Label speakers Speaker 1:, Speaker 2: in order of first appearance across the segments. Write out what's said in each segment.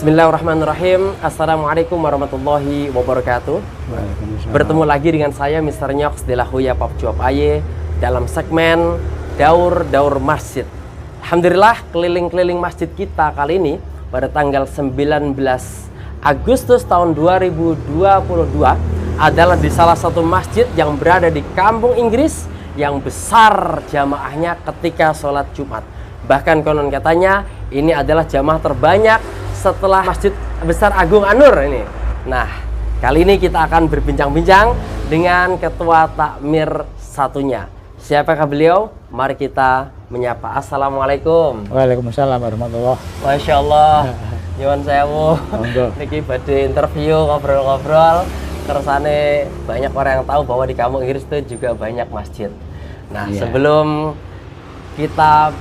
Speaker 1: Bismillahirrahmanirrahim. Assalamualaikum warahmatullahi wabarakatuh. Bertemu lagi dengan saya Mr. Nyox de la Hoya Pap Cuap Aye dalam segmen Daur Masjid. Alhamdulillah, keliling-keliling masjid kita kali ini pada tanggal 19 Agustus tahun 2022 adalah di salah satu masjid yang berada di kampung Inggris yang besar jamaahnya ketika sholat Jumat. Bahkan konon katanya ini adalah jamaah terbanyak setelah Masjid Besar Agung An-Nur ini. Nah, kali ini kita akan berbincang-bincang dengan ketua takmir satunya. Siapakah beliau? Mari kita menyapa. Assalamualaikum.
Speaker 2: Waalaikumsalam warahmatullahi.
Speaker 1: Masya Allah. Nyuwun sewu. Niki badhe interview, ngobrol-ngobrol. Kersane banyak orang yang tahu bahwa di kampung Inggris itu juga banyak masjid. Nah, sebelum kita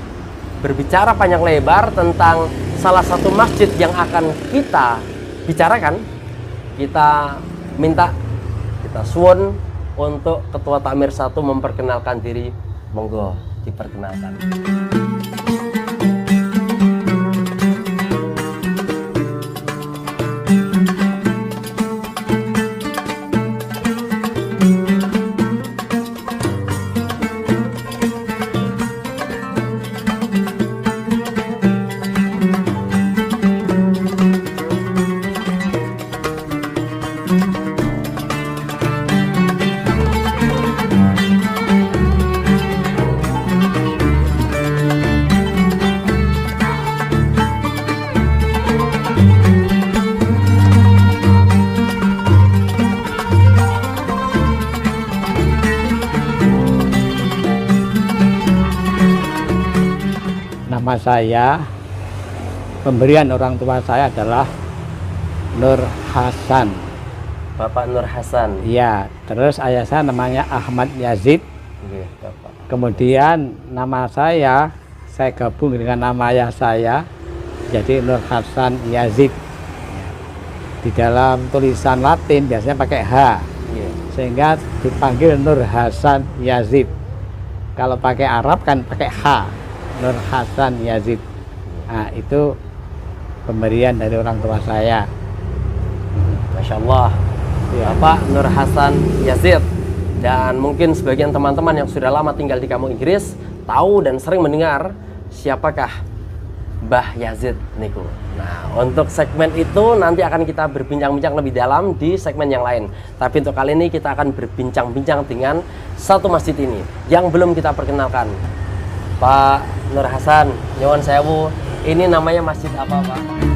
Speaker 1: berbicara panjang lebar tentang salah satu masjid yang akan kita bicarakan, kita minta, kita suwun untuk ketua takmir satu memperkenalkan diri. Monggo diperkenalkan.
Speaker 2: Nama saya, pemberian orang tua saya adalah Nur Hasan.
Speaker 1: Bapak Nur Hasan.
Speaker 2: Iya, terus ayah saya namanya Ahmad Yazid.
Speaker 1: Iya, Bapak.
Speaker 2: Kemudian nama saya gabung dengan nama ayah saya, jadi Nur Hasan Yazid. Di dalam tulisan Latin biasanya pakai H, sehingga dipanggil Nur Hasan Yazid. Kalau pakai Arab kan pakai H, Nur Hasan Yazid. Nah, itu pemberian dari orang tua saya.
Speaker 1: Masya Allah, Bapak Nur Hasan Yazid. Dan mungkin sebagian teman-teman yang sudah lama tinggal di kampung Inggris tahu dan sering mendengar siapakah Mbah Yazid niku. Nah, untuk segmen itu nanti akan kita berbincang-bincang lebih dalam di segmen yang lain. Tapi untuk kali ini kita akan berbincang-bincang dengan satu masjid ini yang belum kita perkenalkan. Pak Nur Hasan, nyuwun sewu, ini namanya masjid apa, Pak?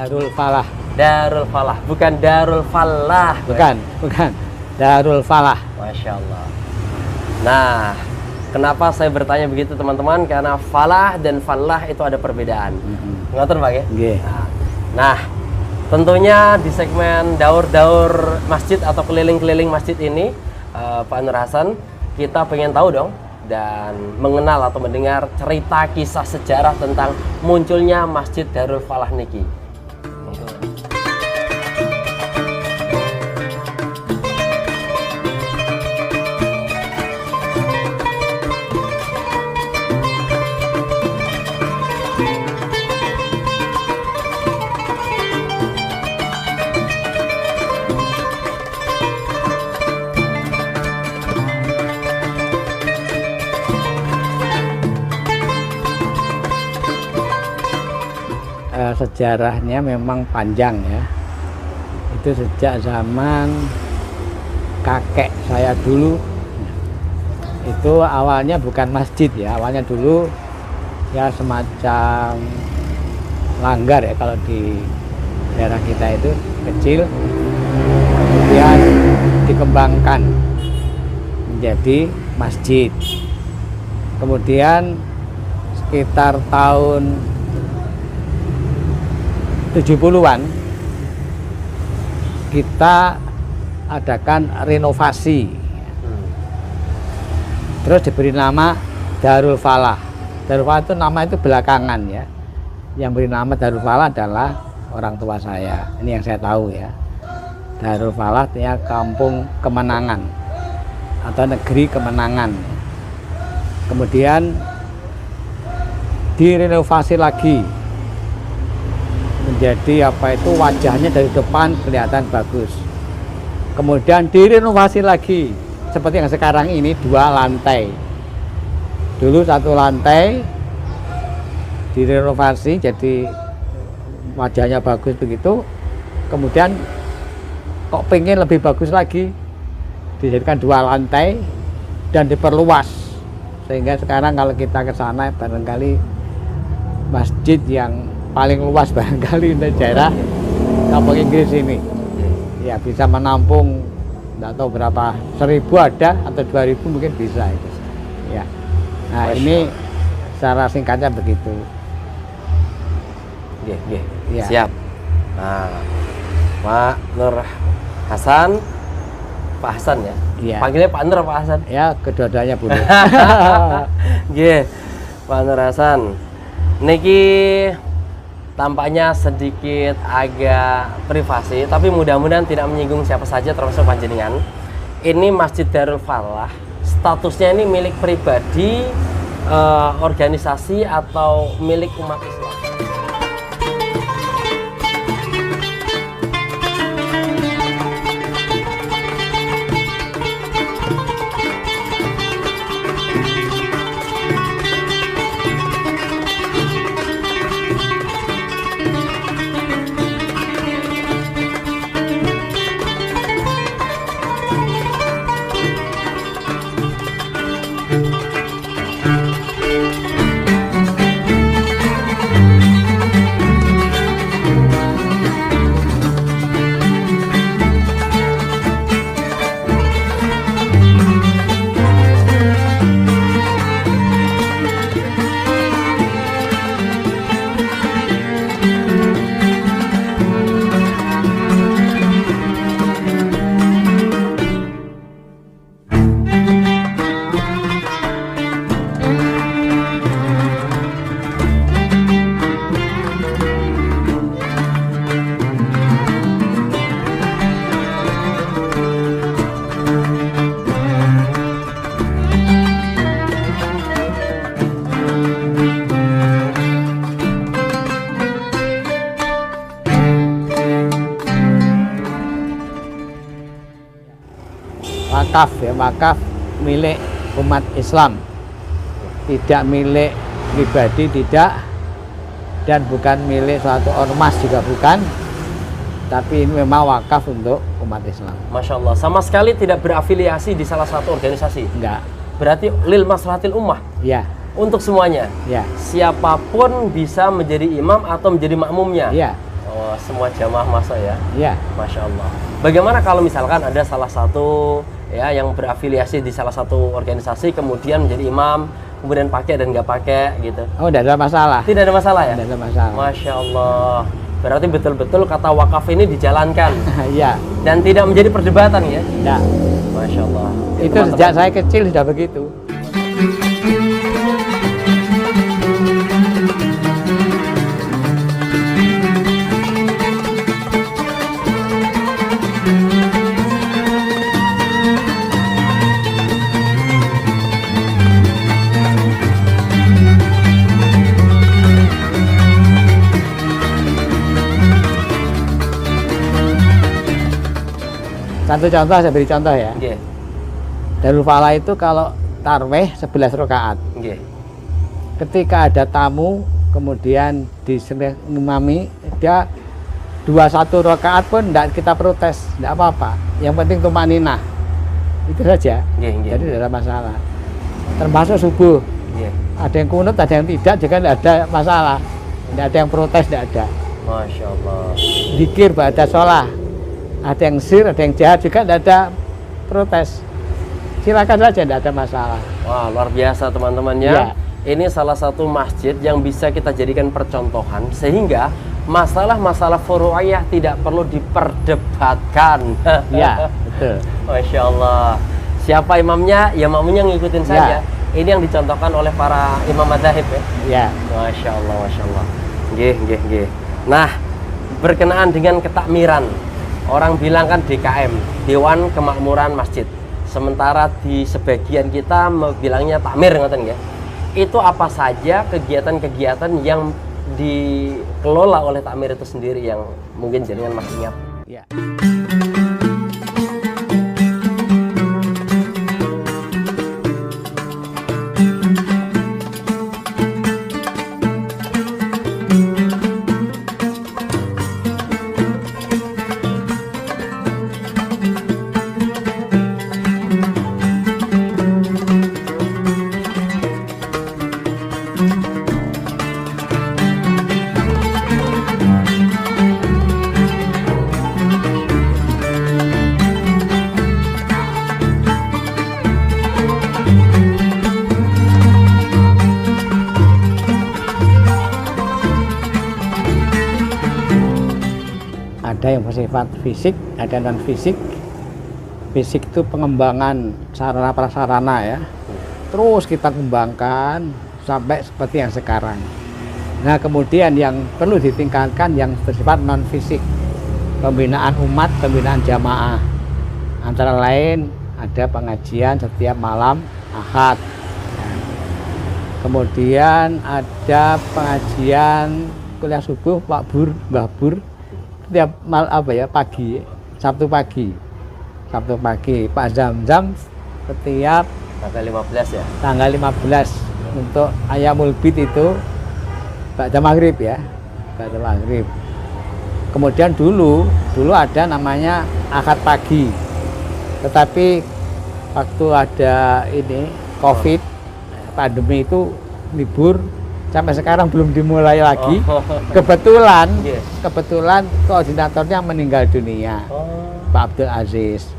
Speaker 2: Darul Falah.
Speaker 1: Darul Falah, bukan Darul Falah.
Speaker 2: Bukan. Darul Falah.
Speaker 1: Masya Allah. Nah, kenapa saya bertanya begitu teman-teman? Karena falah dan falah itu ada perbedaan. Ngoten Pak ya?
Speaker 2: Nggih.
Speaker 1: Nah, tentunya di segmen daur-daur masjid atau keliling-keliling masjid ini, Pak Nur Hasan, kita pengen tahu dong dan mengenal atau mendengar cerita kisah sejarah tentang munculnya Masjid Darul Falah niki.
Speaker 2: Sejarahnya memang panjang ya. Itu sejak zaman kakek saya dulu. Itu awalnya bukan masjid ya, awalnya dulu ya semacam langgar ya kalau di daerah kita itu kecil, kemudian dikembangkan menjadi masjid. Kemudian sekitar tahun 70-an kita adakan renovasi, terus diberi nama Darul Falah. Darul Falah itu nama itu belakangan ya, yang beri nama Darul Falah adalah orang tua saya, ini yang saya tahu ya. Darul Falah artinya kampung kemenangan atau negeri kemenangan. Kemudian direnovasi lagi menjadi apa itu, wajahnya dari depan kelihatan bagus. Kemudian direnovasi lagi seperti yang sekarang ini, 2 lantai. Dulu 1 lantai direnovasi jadi wajahnya bagus begitu. Kemudian kok pengen lebih bagus lagi, dijadikan 2 lantai dan diperluas, sehingga sekarang kalau kita ke sana barangkali masjid yang paling luas barangkali di daerah Kampung Inggris ini ya bisa menampung tidak tahu berapa, 1000 ada atau 2000 mungkin bisa itu ya. Nah ini secara singkatnya begitu.
Speaker 1: Ya. Siap. Nah, Pak Nur Hasan, Pak Hasan ya?
Speaker 2: Iya.
Speaker 1: Panggilnya Pak Nur Pak Hasan?
Speaker 2: Ya, kedua-duanya boleh.
Speaker 1: Nggih, Pak Nur Hasan. Niki tampaknya sedikit agak privasi, tapi mudah-mudahan tidak menyinggung siapa saja termasuk panjenengan. Ini Masjid Darul Falah, statusnya ini milik pribadi, organisasi atau milik umat Islam?
Speaker 2: Wakaf ya, wakaf milik umat Islam, tidak milik pribadi, tidak, dan bukan milik suatu ormas juga bukan, tapi ini memang wakaf untuk umat Islam.
Speaker 1: Masya Allah, sama sekali tidak berafiliasi di salah satu organisasi?
Speaker 2: Enggak.
Speaker 1: Berarti lil maslahatil ummah?
Speaker 2: Ya.
Speaker 1: Untuk semuanya?
Speaker 2: Ya.
Speaker 1: Siapapun bisa menjadi imam atau menjadi makmumnya?
Speaker 2: Ya.
Speaker 1: Oh, semua jamaah masuk ya?
Speaker 2: Ya.
Speaker 1: Masya Allah. Bagaimana kalau misalkan ada salah satu ya yang berafiliasi di salah satu organisasi kemudian menjadi imam, kemudian pakai dan nggak pakai gitu?
Speaker 2: Oh, tidak ada masalah.
Speaker 1: Tidak ada masalah ya?
Speaker 2: Tidak ada masalah.
Speaker 1: Masya Allah. Berarti betul-betul kata wakaf ini dijalankan.
Speaker 2: Iya.
Speaker 1: Dan tidak menjadi perdebatan ya?
Speaker 2: Tidak.
Speaker 1: Masya Allah.
Speaker 2: Itu sejak saya kecil sudah begitu. Satu contoh, saya beri contoh ya.
Speaker 1: Nggih.
Speaker 2: Darul Falah itu kalau tarweh 11 rakaat.
Speaker 1: Nggih.
Speaker 2: Ketika ada tamu kemudian diimami, dia 21 rakaat pun tidak kita protes, tidak apa-apa. Yang penting tumaninah. Itu saja. Jadi tidak ada masalah. Termasuk subuh. Ada yang kunut, ada yang tidak, juga tidak ada masalah. Tidak ada yang protes, tidak ada.
Speaker 1: Masya Allah.
Speaker 2: Zikir ba'da sholah. Ada yang sir, ada yang jahat, juga tidak ada protes. Silakan saja, tidak ada masalah.
Speaker 1: Wah, luar biasa teman-teman ya.
Speaker 2: Ya.
Speaker 1: Ini salah satu masjid yang bisa kita jadikan percontohan sehingga masalah-masalah furu'iyah tidak perlu diperdebatkan.
Speaker 2: Ya, betul.
Speaker 1: Masya Allah. Siapa imamnya? Ya makmumnya ngikutin saja. Ini yang dicontohkan oleh para imam madzhab ya.
Speaker 2: Ya.
Speaker 1: Masya Allah, Masya Allah. Nggih. Nah, berkenaan dengan ketakmiran, orang bilang kan DKM, Dewan Kemakmuran Masjid. Sementara di sebagian kita bilangnya takmir, ngoten ya. Itu apa saja kegiatan-kegiatan yang dikelola oleh takmir itu sendiri yang mungkin jenengan masih ingat?
Speaker 2: Ya. Ada yang bersifat fisik, ada non fisik. Fisik itu pengembangan sarana prasarana ya. Terus kita kembangkan sampai seperti yang sekarang. Nah, kemudian yang perlu ditingkatkan yang bersifat non fisik. Pembinaan umat, pembinaan jamaah. Antara lain ada pengajian setiap malam Ahad. Kemudian ada pengajian kuliah subuh Pak Bur, Mbah Bur setiap pagi, Sabtu pagi Pak Zamzam setiap
Speaker 1: tanggal 15 ya.
Speaker 2: Tanggal 15 untuk Ayamul Bid itu ba'da maghrib ya, ba'da maghrib. Kemudian dulu ada namanya Ahad pagi, tetapi waktu ada ini COVID pandemi itu libur. Sampai sekarang belum dimulai lagi. Kebetulan koordinatornya meninggal dunia, Pak Abdul Aziz.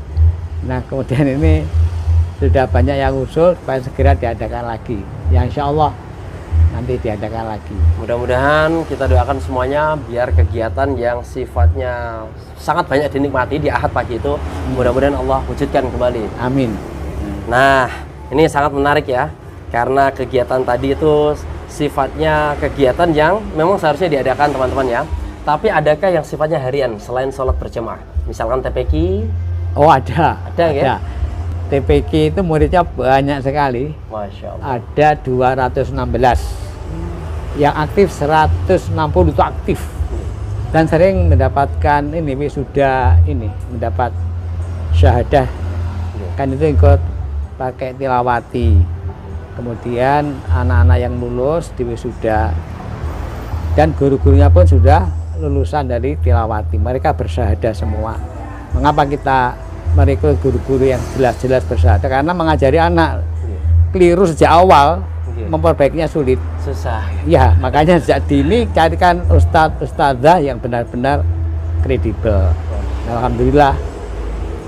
Speaker 2: Nah, kemudian ini sudah banyak yang usul supaya segera diadakan lagi. Ya, insya Allah nanti diadakan lagi.
Speaker 1: Mudah-mudahan kita doakan semuanya biar kegiatan yang sifatnya sangat banyak dinikmati di Ahad pagi itu mudah-mudahan Allah wujudkan kembali.
Speaker 2: Amin.
Speaker 1: Nah, ini sangat menarik ya, karena kegiatan tadi itu sifatnya kegiatan yang memang seharusnya diadakan teman-teman ya. Tapi adakah yang sifatnya harian selain sholat berjamaah? Misalkan TPQ?
Speaker 2: Oh, ada.
Speaker 1: Ada ya?
Speaker 2: TPQ itu muridnya banyak sekali.
Speaker 1: Masya Allah.
Speaker 2: Ada 216. Yang aktif 160 itu aktif. Dan sering mendapatkan ini wisuda ini, mendapat syahadah. Kan itu ikut pakai tilawati. Kemudian anak-anak yang lulus di wisuda dan guru-gurunya pun sudah lulusan dari tilawati. Mereka bersyahadah semua. Mengapa kita merekrut guru-guru yang jelas-jelas bersyahadah? Karena mengajari anak keliru sejak awal, memperbaikinya sulit.
Speaker 1: Susah.
Speaker 2: Ya, makanya sejak dini carikan ustadz-ustadzah yang benar-benar kredibel. Alhamdulillah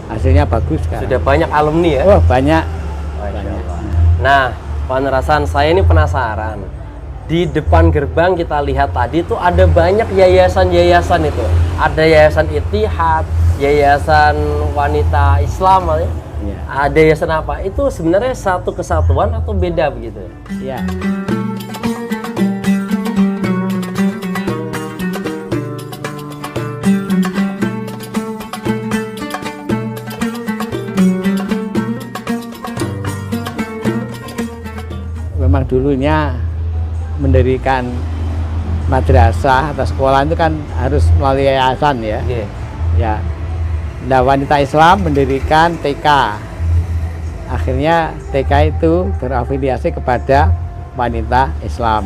Speaker 2: hasilnya bagus kan.
Speaker 1: Sudah banyak alumni ya?
Speaker 2: Oh, banyak.
Speaker 1: Masya Allah. Nah, Pak Nerasan, saya ini penasaran. Di depan gerbang kita lihat tadi tuh ada banyak yayasan-yayasan itu. Ada yayasan Ittihad, yayasan wanita Islam ya. Ada yayasan apa? Itu sebenarnya satu kesatuan atau beda begitu?
Speaker 2: Ya. Memang dulunya mendirikan madrasah atau sekolah itu kan harus melalui yayasan ya. Ya. Nah, wanita Islam mendirikan TK. Akhirnya TK itu berafiliasi kepada wanita Islam.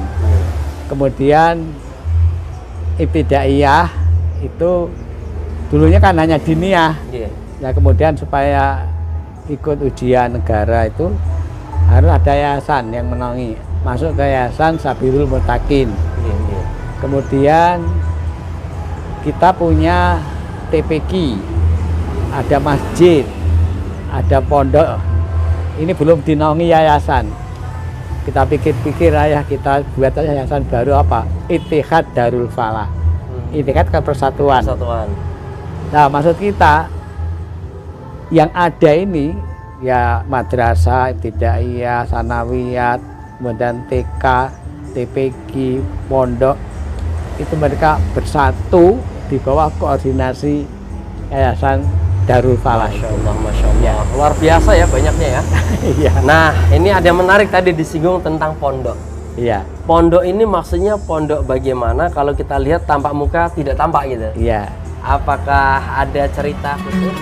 Speaker 2: Kemudian Ibtidaiyah itu dulunya kan hanya diniyah.
Speaker 1: Nggih.
Speaker 2: Ya kemudian supaya ikut ujian negara itu harus ada yayasan yang menaungi. Masuk ke yayasan Sabirul Mutakin.
Speaker 1: Nggih, nggih.
Speaker 2: Kemudian kita punya TPQ, ada masjid, ada pondok. Ini belum dinaungi yayasan. Kita pikir-pikir ayah kita buat aja yayasan baru apa? Ittihad Darul Falah. Ittihad kan persatuan.
Speaker 1: Persatuan.
Speaker 2: Nah, maksud kita yang ada ini ya madrasah, ibtidaiyah, sanawiyat, kemudian TK, TPQ, pondok, itu mereka bersatu di bawah koordinasi Yayasan Darul Falah.
Speaker 1: Masya Allah, Masya Allah.
Speaker 2: Ya.
Speaker 1: Luar biasa ya banyaknya ya.
Speaker 2: Iya.
Speaker 1: Nah, ini ada yang menarik tadi disinggung tentang pondok.
Speaker 2: Iya.
Speaker 1: Pondok ini maksudnya pondok bagaimana? Kalau kita lihat tampak muka tidak tampak gitu.
Speaker 2: Iya.
Speaker 1: Apakah ada cerita khusus?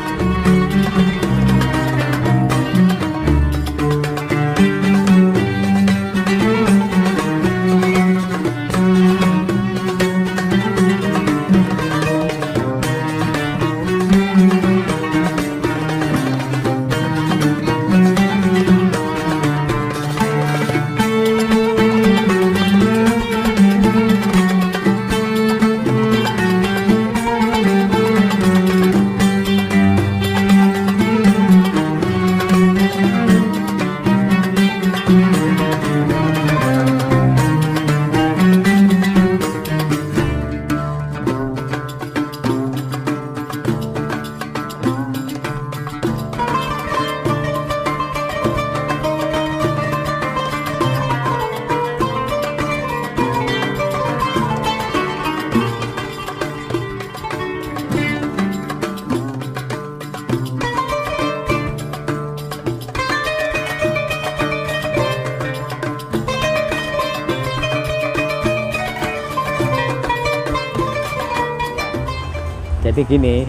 Speaker 2: Jadi gini,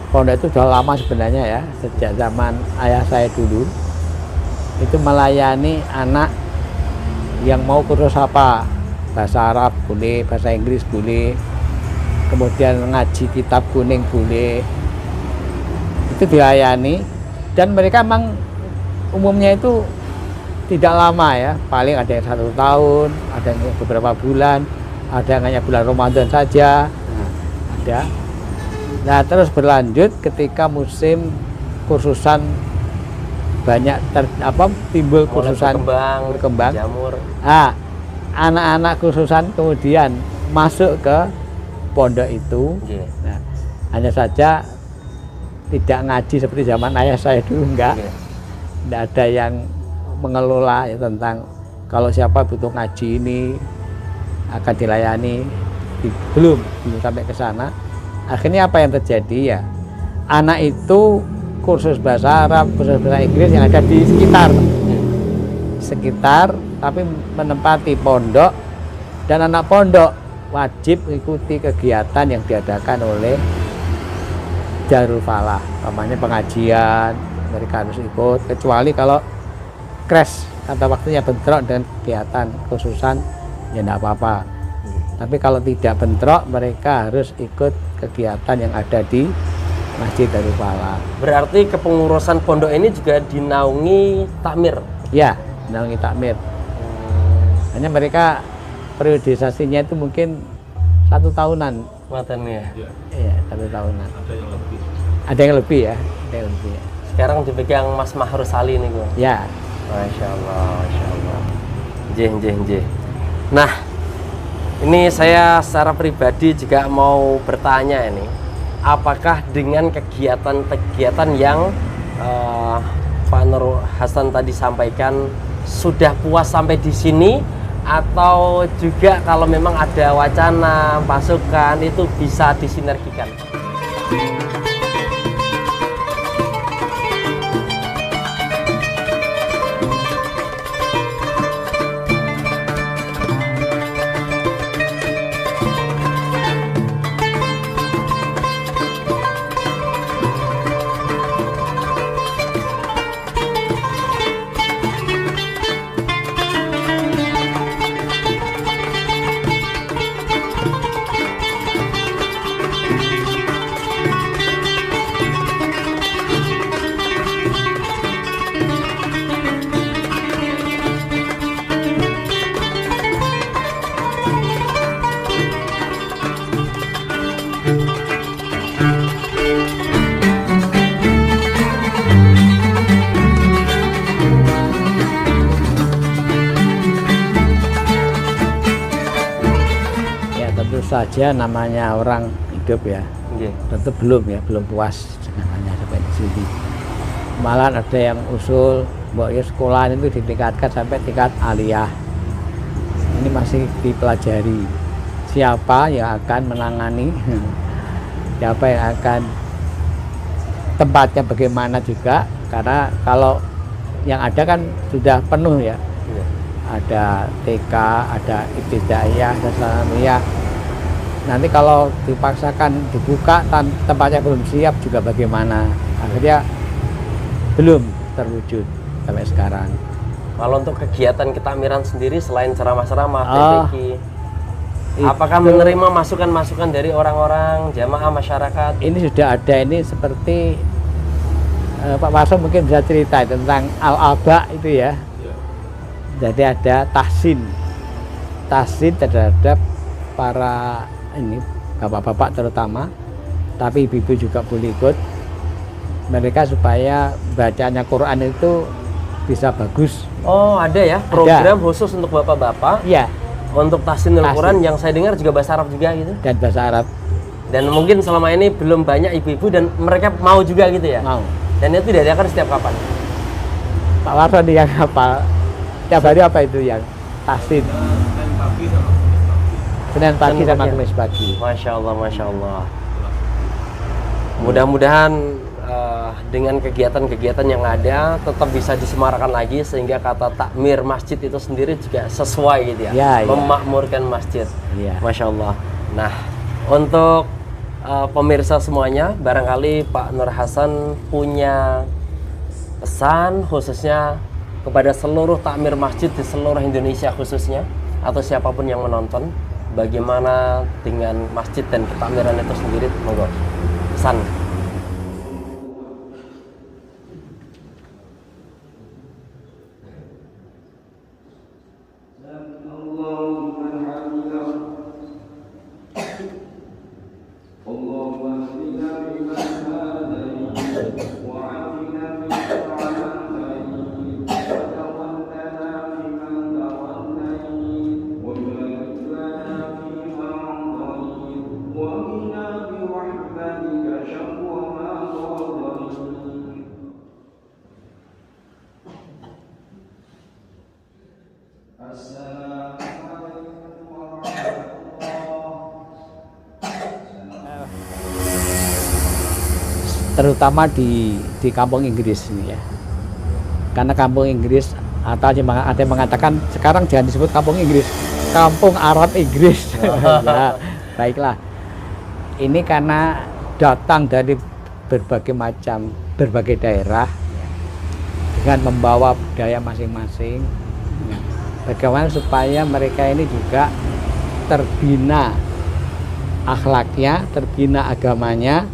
Speaker 2: pondok itu sudah lama sebenarnya ya, sejak zaman ayah saya dulu itu melayani anak yang mau kursus apa, bahasa Arab boleh, bahasa Inggris boleh, kemudian ngaji kitab kuning boleh, itu dilayani. Dan mereka memang umumnya itu tidak lama ya, paling ada yang 1 tahun, ada yang beberapa bulan, ada yang hanya bulan Ramadan saja, ada. Nah, terus berlanjut ketika musim kursusan banyak timbul kursusan berkembang.
Speaker 1: Jamur.
Speaker 2: Nah, anak-anak kursusan kemudian masuk ke pondok itu.
Speaker 1: Yeah.
Speaker 2: Nah, hanya saja tidak ngaji seperti zaman ayah saya dulu, enggak.
Speaker 1: Yeah.
Speaker 2: Tidak ada yang mengelola ya, tentang kalau siapa butuh ngaji ini akan dilayani. Belum sampai ke sana. Akhirnya apa yang terjadi ya, anak itu kursus bahasa Arab, kursus bahasa Inggris yang ada di sekitar, tapi menempati pondok, dan anak pondok wajib mengikuti kegiatan yang diadakan oleh Darul Falah, namanya pengajian, mereka harus ikut, kecuali kalau crash atau waktunya bentrok dengan kegiatan khususan ya tidak apa-apa. Tapi kalau tidak bentrok, mereka harus ikut kegiatan yang ada di Masjid Darul Falah.
Speaker 1: Berarti kepengurusan pondok ini juga dinaungi takmir?
Speaker 2: Ya, dinaungi takmir. Hanya mereka periodisasinya itu mungkin 1 tahunan.
Speaker 1: Matanya.
Speaker 2: Iya, 1 tahunan. Ada yang lebih ya. Ada yang lebih ya.
Speaker 1: Sekarang dipegang Mas Mahrus Ali nih, Gung.
Speaker 2: Ya.
Speaker 1: Masya Allah, Masya Allah. Jeh. Nah, ini saya secara pribadi juga mau bertanya ini, apakah dengan kegiatan-kegiatan yang Pak Nur Hasan tadi sampaikan sudah puas sampai di sini, atau juga kalau memang ada wacana masukan itu bisa disinergikan?
Speaker 2: saja namanya orang hidup ya.
Speaker 1: Nggih.
Speaker 2: Tentu belum puas dengan hanya sampai di sini. Malah ada yang usul bahwa ya sekolah itu ditingkatkan sampai tingkat aliyah. Ini masih dipelajari. Siapa yang akan menangani, siapa yang akan tempatnya bagaimana juga, karena kalau yang ada kan sudah penuh ya.
Speaker 1: Iya.
Speaker 2: Ada TK, ada ibtidaiyah, dan sanawiyah. Nanti kalau dipaksakan dibuka tempatnya belum siap juga bagaimana? Akhirnya belum terwujud sampai sekarang.
Speaker 1: Kalau untuk kegiatan ketamiran sendiri selain ceramah-ceramah,
Speaker 2: Oh,
Speaker 1: PPQ, apakah menerima masukan-masukan dari orang-orang jamaah masyarakat?
Speaker 2: Ini sudah ada, ini seperti Pak Waso mungkin bisa cerita tentang al-aba itu ya. Jadi ada tahsin terhadap para ini bapak-bapak terutama, tapi ibu-ibu juga boleh ikut. Mereka supaya bacaannya Quran itu bisa bagus.
Speaker 1: Oh, ada ya program khusus untuk bapak-bapak.
Speaker 2: Iya.
Speaker 1: Untuk tahsinul Quran yang saya dengar juga bahasa Arab juga gitu.
Speaker 2: Dan bahasa Arab.
Speaker 1: Dan mungkin selama ini belum banyak ibu-ibu dan mereka mau juga gitu ya.
Speaker 2: Mau.
Speaker 1: Dan itu diadakan setiap kapan?
Speaker 2: Pak Warso yang apa? Tiap hari apa itu yang tahsin? Senin pagi sama Kamis pagi.
Speaker 1: Masya Allah, Masya Allah. Mudah-mudahan dengan kegiatan-kegiatan yang ada tetap bisa disemarakan lagi sehingga kata takmir masjid itu sendiri juga sesuai gitu ya,
Speaker 2: Ya, ya.
Speaker 1: memakmurkan masjid.
Speaker 2: Ya.
Speaker 1: Masya Allah. Nah, untuk pemirsa semuanya, barangkali Pak Nur Hasan punya pesan khususnya kepada seluruh takmir masjid di seluruh Indonesia khususnya, atau siapapun yang menonton, bagaimana dengan masjid dan ketakmiran itu sendiri, monggo pesan.
Speaker 2: Terutama di kampung Inggris ini ya, karena kampung Inggris atau ada yang mengatakan sekarang jangan disebut kampung Inggris, kampung Arab Inggris. Ya, baiklah, ini karena datang dari berbagai daerah dengan membawa budaya masing-masing. Bagaimana supaya mereka ini juga terbina akhlaknya, terbina agamanya,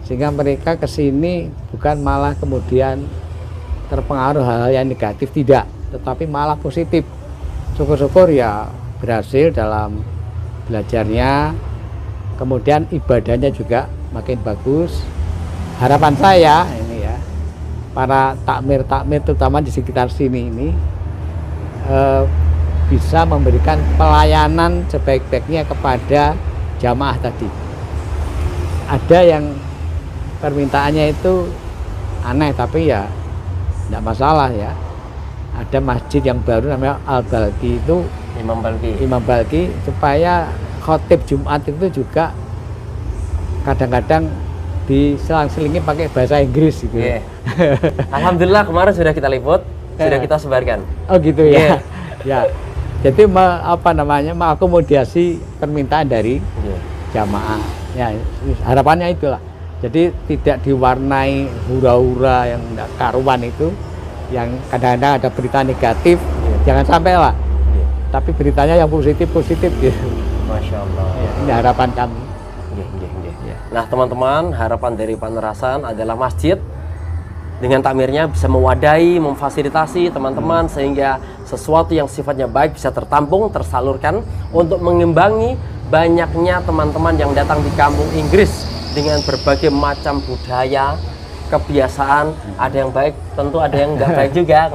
Speaker 2: sehingga mereka ke sini bukan malah kemudian terpengaruh hal-hal yang negatif, tidak, tetapi malah positif. Syukur-syukur ya berhasil dalam belajarnya, kemudian ibadahnya juga makin bagus. Harapan saya ini ya, para takmir-takmir terutama di sekitar sini ini bisa memberikan pelayanan sebaik-baiknya kepada jamaah tadi. Ada yang permintaannya itu aneh, tapi ya tidak masalah ya. Ada masjid yang baru namanya Al-Balki itu, Imam Balki, supaya khotib Jumat itu juga kadang-kadang diselang-selingi pakai bahasa Inggris gitu.
Speaker 1: Yeah. Alhamdulillah kemarin sudah kita liput, sudah kita sebarkan.
Speaker 2: Oh gitu ya. Ya. Jadi mengakomodasi permintaan dari jamaah. Ya, harapannya itulah. Jadi tidak diwarnai hura-hura yang tidak karuan itu, yang kadang-kadang ada berita negatif, jangan sampai lah. Tapi beritanya yang positif-positif gitu.
Speaker 1: Masya Allah.
Speaker 2: Ya, ini harapan kami.
Speaker 1: Nah teman-teman, harapan dari Pak Nur Hasan adalah masjid dengan takmirnya bisa mewadahi, memfasilitasi teman-teman sehingga sesuatu yang sifatnya baik bisa tertampung, tersalurkan untuk mengimbangi banyaknya teman-teman yang datang di kampung Inggris dengan berbagai macam budaya, kebiasaan. Ada yang baik, tentu ada yang nggak baik juga.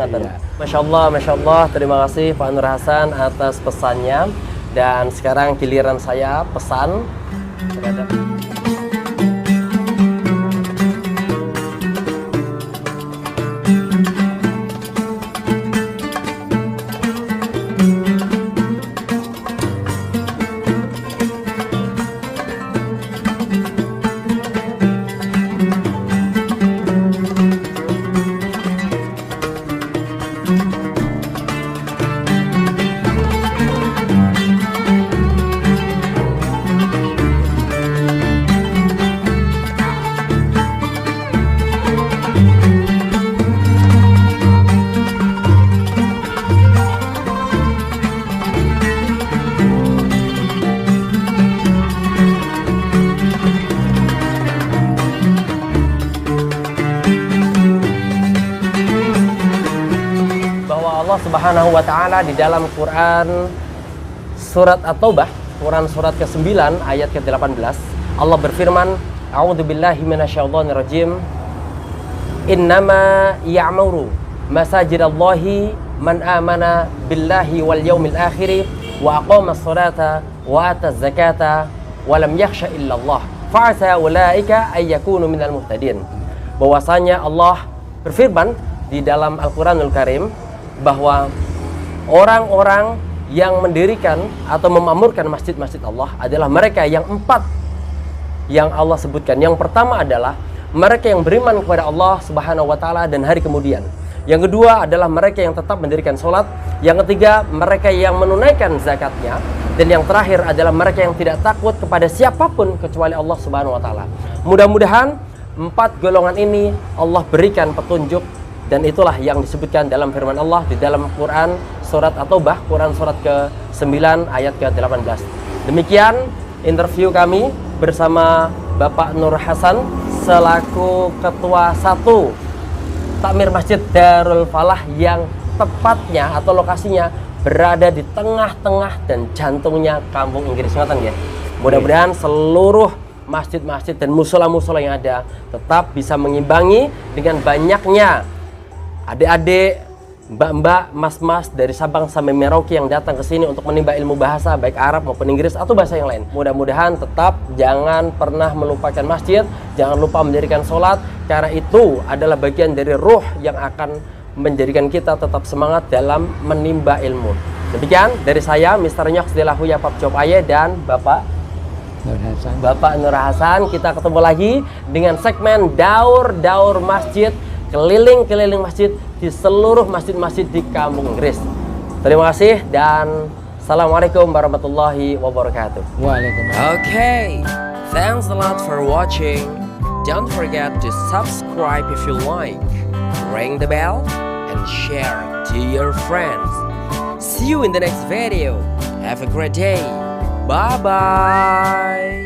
Speaker 1: Masya Allah, Masya Allah. Terima kasih Pak Nur Hasan atas pesannya. Dan sekarang giliran saya pesan terhadap Allah Subhanahu wa taala di dalam Quran surat At-Taubah, Quran surat ke-9 ayat ke-18, Allah berfirman, A'udzubillahi minasyaitonirrajim. Innama ya'muru masajidallahi man amana billahi wal yaumil akhir wa aqamas salata wa ataz zakata wa lam yakhsha illallah fa'asa ulaika ay yakunu minal muhtadin. Bahwasanya Allah berfirman di dalam Al-Qur'anul Karim bahwa orang-orang yang mendirikan atau memakmurkan masjid-masjid Allah adalah mereka yang 4 yang Allah sebutkan. Yang pertama adalah mereka yang beriman kepada Allah Subhanahu wa taala dan hari kemudian. Yang kedua adalah mereka yang tetap mendirikan sholat. Yang ketiga, mereka yang menunaikan zakatnya. Dan yang terakhir adalah mereka yang tidak takut kepada siapapun kecuali Allah Subhanahu wa taala. Mudah-mudahan 4 golongan ini Allah berikan petunjuk. Dan itulah yang disebutkan dalam firman Allah di dalam Quran surat At-Taubah, Quran surat ke-9 ayat ke-18. Demikian interview kami bersama Bapak Nur Hasan selaku Ketua 1 Takmir Masjid Darul Falah yang tepatnya atau lokasinya berada di tengah-tengah dan jantungnya Kampung Inggris. Ngoten nggih. Mudah-mudahan seluruh masjid-masjid dan musola-musola yang ada tetap bisa mengimbangi dengan banyaknya adik-adik, mbak-mbak, mas-mas dari Sabang sampai Merauke yang datang ke sini untuk menimba ilmu bahasa baik Arab maupun Inggris atau bahasa yang lain. Mudah-mudahan tetap jangan pernah melupakan masjid, jangan lupa mendirikan sholat, karena itu adalah bagian dari ruh yang akan menjadikan kita tetap semangat dalam menimba ilmu. Demikian dari saya, Mr. Nyoks Delahuya Pap Job Aye dan Bapak Nur Hasan. Kita ketemu lagi dengan segmen Daur Masjid, keliling-keliling masjid di seluruh masjid-masjid di Kampung Inggris. Terima kasih dan Assalamualaikum warahmatullahi wabarakatuh.
Speaker 2: Waalaikumsalam.
Speaker 1: Okay, thanks a lot for watching. Don't forget to subscribe if you like, ring the bell, and share to your friends. See you in the next video. Have a great day. Bye-bye.